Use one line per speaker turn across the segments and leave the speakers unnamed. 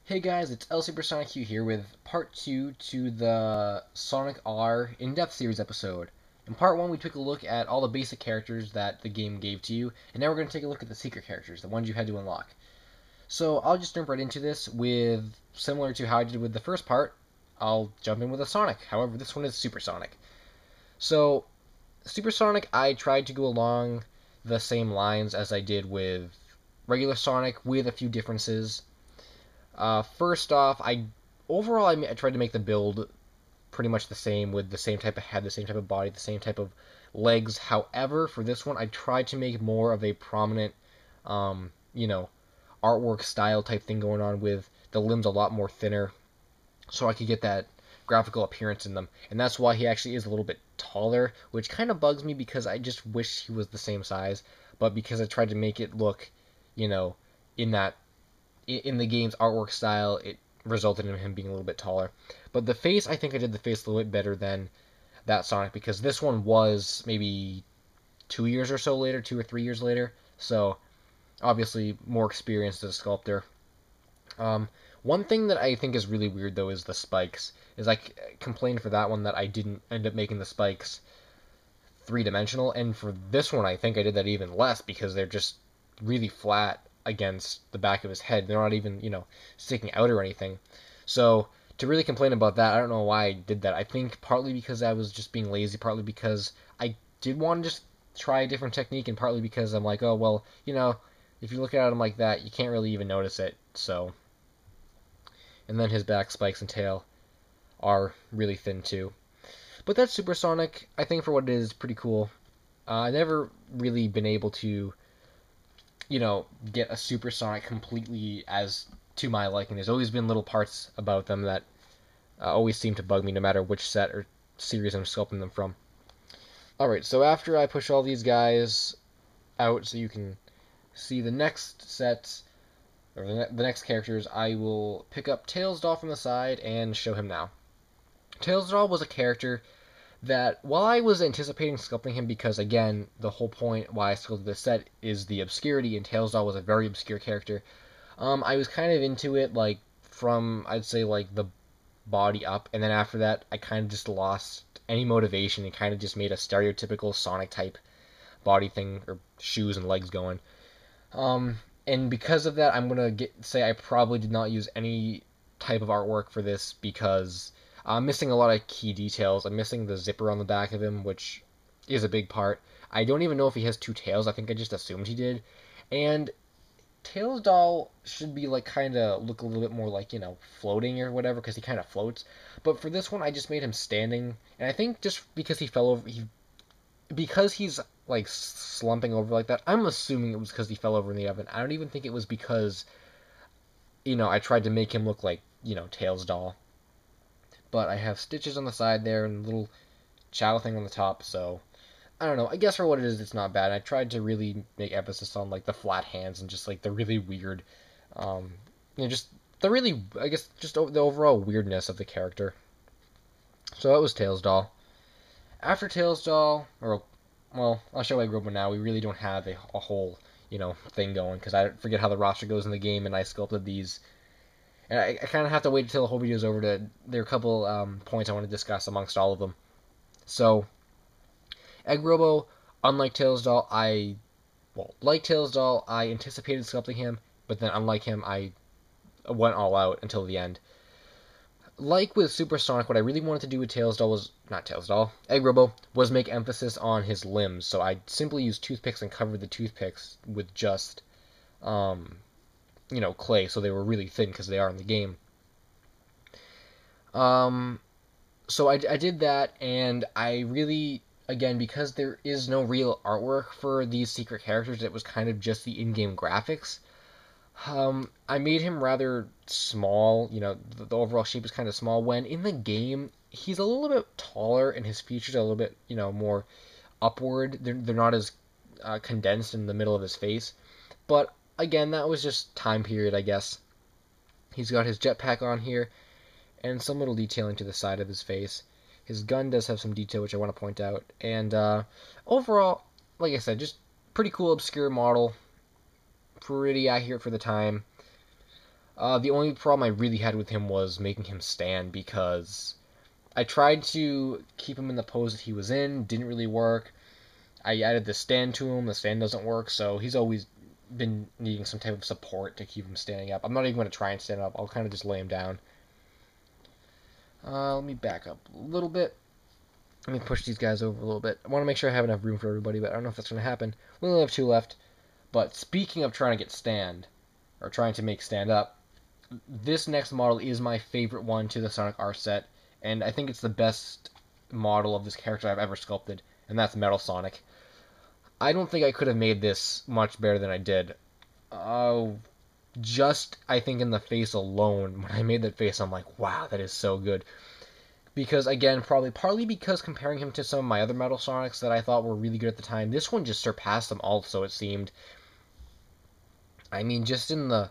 Hey guys, it's LSuperSonicQ here with part 2 to the Sonic R in-depth series episode. In part 1 we took a look at all the basic characters that the game gave to you, and now we're going to take a look at the secret characters, the ones you had to unlock. So I'll just jump right into this with, similar to how I did with the first part, I'll jump in with a Sonic. However, this one is Supersonic. So, Supersonic, I tried to go along the same lines as I did with regular Sonic with a few differences. First off, I tried to make the build pretty much the same with the same type of head, the same type of body, the same type of legs. However, for this one, I tried to make more of a prominent, um, you know, artwork style type thing going on with the limbs a lot more thinner, so I could get that graphical appearance in them. And that's why he actually is a little bit taller, which kind of bugs me because I just wish he was the same size. But because I tried to make it look, you know, in that in the game's artwork style, it resulted in him being a little bit taller. But the face, I think I did the face a little bit better than that Sonic because this one was maybe 2 years or so later, 2 or 3 years later. So obviously more experienced as a sculptor. Um, One thing that I think is really weird though is the spikes. Is I complained for that one that I didn't end up making the spikes three-dimensional, and for this one I think I did that even less because they're just really flat against the back of his head. They're not even, sticking out or anything. So to really complain about that, I don't know why I did that. I think partly because I was just being lazy, partly because I did want to just try a different technique, and partly because I'm like, oh well, if you look at him like that, you can't really even notice it. So, and then his back spikes and tail are really thin too. But that's Supersonic. I think for what it is, pretty cool. I never really been able to get a Supersonic completely as to my liking. There's always been little parts about them that always seem to bug me, no matter which set or series I'm sculpting them from. Alright, so after I push all these guys out so you can see the next sets, or the next characters, I will pick up Tails Doll from the side and show him now. Tails Doll was a character that, while I was anticipating sculpting him because, again, the whole point why I sculpted this set is the obscurity, and Tails Doll was a very obscure character, I was kind of into it, like, from, I'd say, like, the body up, and then after that, I kind of just lost any motivation and kind of just made a stereotypical Sonic-type body thing, or shoes and legs going. And because of that, I'm going to say I probably did not use any type of artwork for this because I'm missing a lot of key details. I'm missing the zipper on the back of him, which is a big part. I don't even know if he has two tails. I think I just assumed he did. And Tails Doll should be like kind of look a little bit more like, floating or whatever because he kind of floats. But for this one, I just made him standing. And I think just because he fell over, because he's like slumping over like that, I'm assuming it was because he fell over in the oven. I don't even think it was because, I tried to make him look like, Tails Doll. But I have stitches on the side there and a little chow thing on the top, so I don't know. I guess for what it is, it's not bad. I tried to really make emphasis on like the flat hands and just like the really weird, just the really, I guess, just the overall weirdness of the character. So that was Tails Doll. After Tails Doll, or well, I'll show Egg Robo now. We really don't have a whole thing going because I forget how the roster goes in the game, and I sculpted these. And I kind of have to wait until the whole video is over to. There are a couple points I want to discuss amongst all of them. So, Egg Robo, unlike Tails Doll, like Tails Doll, I anticipated sculpting him, but then unlike him, I went all out until the end. Like with Supersonic, what I really wanted to do with Tails Doll was, not Tails Doll, Egg Robo, was make emphasis on his limbs. So I simply used toothpicks and covered the toothpicks with just, clay, so they were really thin because they are in the game. So I did that, and I really, again, because there is no real artwork for these secret characters, it was kind of just the in-game graphics. I made him rather small, the overall shape is kind of small, when in the game, he's a little bit taller, and his features are a little bit, more upward. They're not as condensed in the middle of his face. But, again, that was just time period, I guess. He's got his jetpack on here, and some little detailing to the side of his face. His gun does have some detail, which I want to point out. And overall, like I said, just pretty cool, obscure model. Pretty accurate for the time. The only problem I really had with him was making him stand, because I tried to keep him in the pose that he was in, didn't really work. I added the stand to him, the stand doesn't work, so he's always been needing some type of support to keep him standing up. I'm not even going to try and stand up, I'll kind of just lay him down. Let me back up a little bit. Let me push these guys over a little bit. I want to make sure I have enough room for everybody, but I don't know if that's going to happen. We only have 2 left. But speaking of trying to get stand, or trying to make stand up, this next model is my favorite one to the Sonic R set, and I think it's the best model of this character I've ever sculpted, and that's Metal Sonic. I don't think I could have made this much better than I did. Just, I think, in the face alone, when I made that face, I'm like, wow, that is so good. Because, again, partly because comparing him to some of my other Metal Sonics that I thought were really good at the time, this one just surpassed them all, so it seemed. I mean, just in the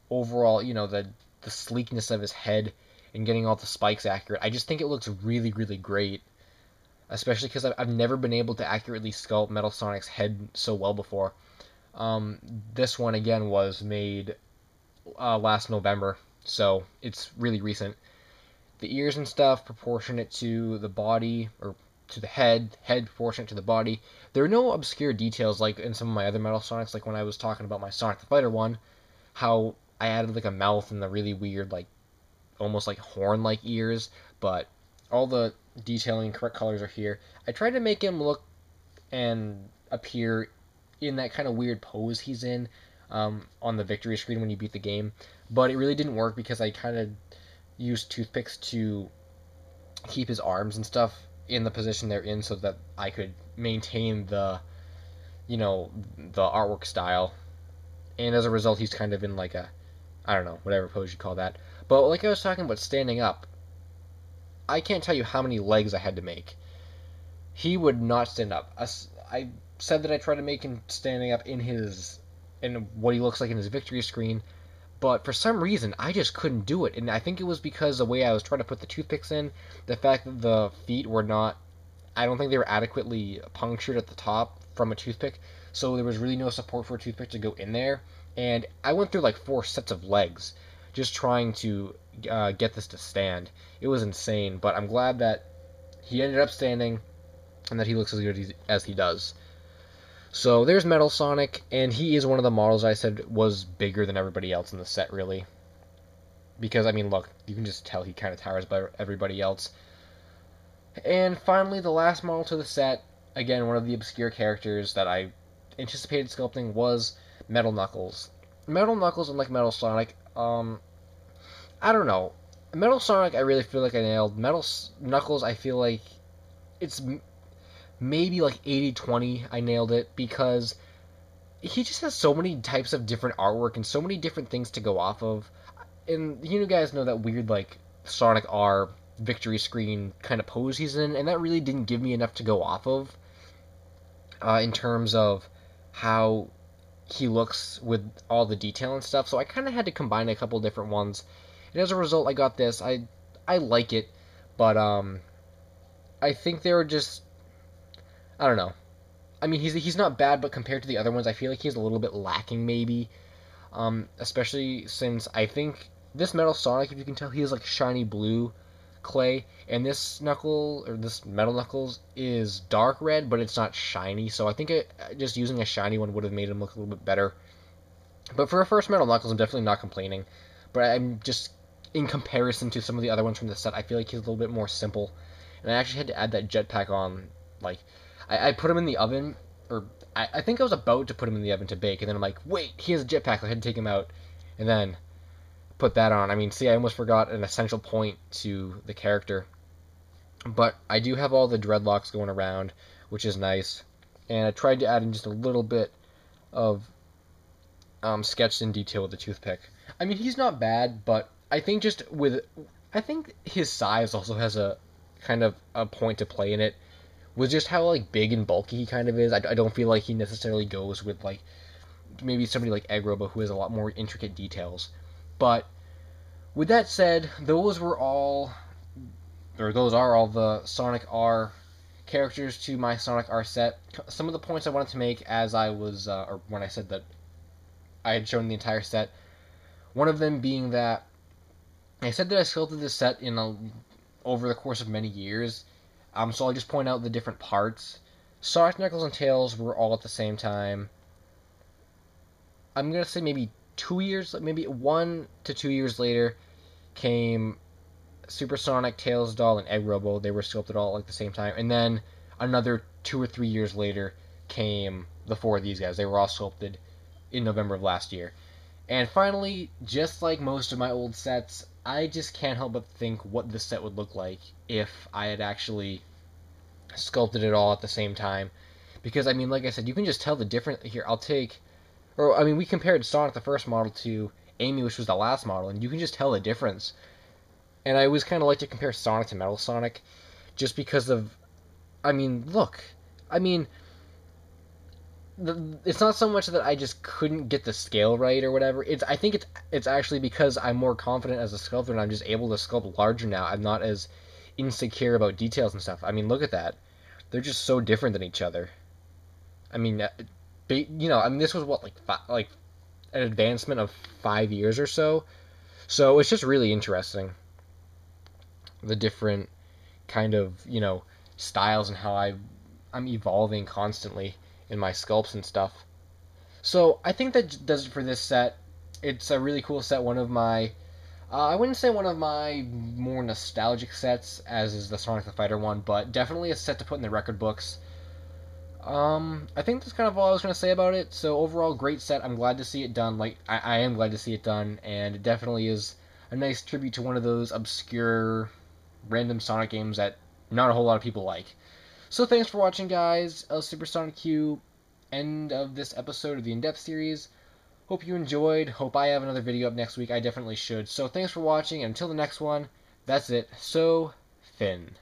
overall, the sleekness of his head and getting all the spikes accurate, I just think it looks really, really great. Especially because I've never been able to accurately sculpt Metal Sonic's head so well before. This one, again, was made last November, so it's really recent. The ears and stuff proportionate to the body, or to the head proportionate to the body. There are no obscure details like in some of my other Metal Sonics, like when I was talking about my Sonic the Fighter one, how I added like a mouth and the really weird, like, almost like horn-like ears, but all the detailing, correct colors are here. I tried to make him look and appear in that kind of weird pose he's in on the victory screen when you beat the game, but it really didn't work because I kind of used toothpicks to keep his arms and stuff in the position they're in so that I could maintain the artwork style. And as a result, he's kind of in like a, I don't know, whatever pose you call that. But like I was talking about standing up, I can't tell you how many legs I had to make. He would not stand up. I said that I tried to make him standing up in what he looks like in his victory screen, but for some reason, I just couldn't do it. And I think it was because the way I was trying to put the toothpicks in, the fact that the feet were not, I don't think they were adequately punctured at the top from a toothpick, so there was really no support for a toothpick to go in there. And I went through like 4 sets of legs just trying to get this to stand. It was insane, but I'm glad that he ended up standing and that he looks as good as he does. So there's Metal Sonic, and he is one of the models I said was bigger than everybody else in the set, really. Because, I mean, look, you can just tell he kind of towers by everybody else. And finally, the last model to the set, again, one of the obscure characters that I anticipated sculpting was Metal Knuckles. Metal Knuckles, unlike Metal Sonic, I don't know. Metal Sonic, I really feel like I nailed. Metal Knuckles, I feel like it's maybe like 80-20 I nailed it, because he just has so many types of different artwork and so many different things to go off of. And you guys know that weird, like, Sonic R victory screen kind of pose he's in, and that really didn't give me enough to go off of in terms of how he looks with all the detail and stuff. So I kind of had to combine a couple different ones, and as a result, I got this. I like it, but I think they were just, I don't know. I mean, he's not bad, but compared to the other ones, I feel like he's a little bit lacking, maybe. Especially since I think this Metal Sonic, if you can tell, he has like shiny blue clay, and this Metal Knuckles is dark red, but it's not shiny. So I think just using a shiny one would have made him look a little bit better. But for a first Metal Knuckles, I'm definitely not complaining. But I'm just, in comparison to some of the other ones from the set, I feel like he's a little bit more simple. And I actually had to add that jetpack on, like, I put him in the oven, or I think I was about to put him in the oven to bake, and then I'm like, wait, he has a jetpack, I had to take him out, and then put that on. I mean, see, I almost forgot an essential point to the character. But I do have all the dreadlocks going around, which is nice, and I tried to add in just a little bit of sketched in detail with the toothpick. I mean, he's not bad, but I think I think his size also has a kind of a point to play in it, with just how, like, big and bulky he kind of is. I don't feel like he necessarily goes with, like, maybe somebody like Egg Robo, who has a lot more intricate details. But with that said, those are all the Sonic R characters to my Sonic R set. Some of the points I wanted to make as I was, or when I said that I had shown the entire set, One of them being that I said that I sculpted this set over the course of many years. So I'll just point out the different parts. Sonic, Knuckles, and Tails were all at the same time. I'm gonna say maybe 2 years, maybe 1 to 2 years later, came Supersonic, Tails Doll, and Egg Robo. They were sculpted all at the same time. And then another 2 or 3 years later came the four of these guys. They were all sculpted in November of last year. And finally, just like most of my old sets, I just can't help but think what this set would look like if I had actually sculpted it all at the same time. Because, I mean, like I said, you can just tell the difference. Here, we compared Sonic, the first model, to Amy, which was the last model, and you can just tell the difference. And I always kind of like to compare Sonic to Metal Sonic, just because of, look, it's not so much that I just couldn't get the scale right or whatever. I think it's actually because I'm more confident as a sculptor and I'm just able to sculpt larger now. I'm not as insecure about details and stuff. Look at that. They're just so different than each other. This was what, like an advancement of 5 years or so. So it's just really interesting, the different kind of styles and how I'm evolving constantly in my sculpts and stuff. So I think that does it for this set. It's a really cool set. One of my, I wouldn't say one of my more nostalgic sets, as is the Sonic the Fighter one, but definitely a set to put in the record books. I think that's kind of all I was going to say about it. So overall, great set. I'm glad to see it done. I am glad to see it done, and it definitely is a nice tribute to one of those obscure, random Sonic games that not a whole lot of people like. So thanks for watching, guys. LSuperSonicQ, end of this episode of the In-Depth series. Hope you enjoyed. Hope I have another video up next week. I definitely should. So thanks for watching, and until the next one, that's it. So, Finn.